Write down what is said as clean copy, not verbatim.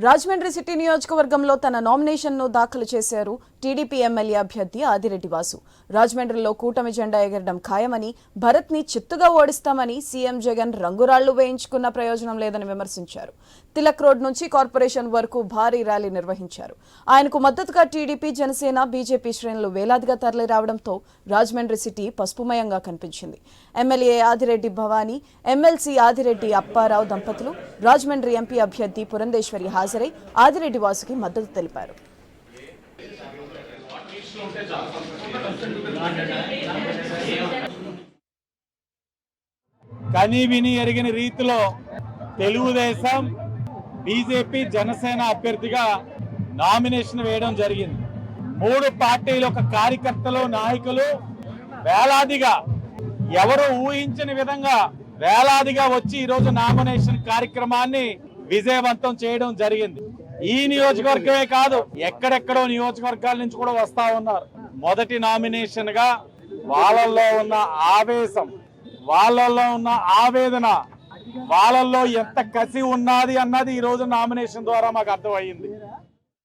Rajahmundry city నియోజకవర్గంలో తన నామినేషన్ను దాఖలు చేశారు టీడీపీ ఎమ్మెల్యే అభ్యర్థి ఆదిరెడ్డి వాసు. రాజమండ్రిలో కూటమి జెండా ఎగరడం ఖాయమని, భరత్ని చిత్తుగా ఓడిస్తామని సీఎం జగన్ రంగురాళ్లు వేయించుకున్న ప్రయోజనం లేదని విమర్శించారు. తిలక్ రోడ్ నుంచి కార్పొరేషన్ వరకు భారీ ర్యాలీ నిర్వహించారు. ఆయనకు మద్దతుగా టీడీపీ, జనసేన, బీజేపీ శ్రేణులు వేలాదిగా తరలి రావడంతో రాజమండ్రి సిటీ పసుపుమయంగా కనిపించింది. ఎమ్మెల్యే ఆదిరెడ్డి భవానీ, ఎమ్మెల్సీ ఆదిరెడ్డి అప్పారావు దంపతులు రాజమండ్రి ఎంపీ అభ్యర్థి పురంధేశ్వరి హాజరై ఆదిరెడ్డి వాసుకి మద్దతు తెలిపారు. కని విని ఎరిగిన రీతిలో తెలుగుదేశం, బీజేపీ, జనసేన అభ్యర్థిగా నామినేషన్ వేయడం జరిగింది. మూడు పార్టీల యొక్క కార్యకర్తలు, నాయకులు వేలాదిగా, ఎవరు ఊహించని విధంగా వేలాదిగా వచ్చి ఈరోజు నామినేషన్ కార్యక్రమాన్ని విజయవంతం చేయడం జరిగింది. ఈ నియోజకవర్గమే కాదు, ఎక్కడెక్కడో నియోజకవర్గాల నుంచి కూడా వస్తా ఉన్నారు. మొదటి నామినేషన్ గా వాళ్ళల్లో ఉన్న ఆవేశం, వాళ్ళల్లో ఉన్న ఆవేదన, వాళ్ళల్లో ఎంత కసి ఉన్నది అన్నది ఈ రోజు నామినేషన్ ద్వారా మాకు అర్థమయ్యింది.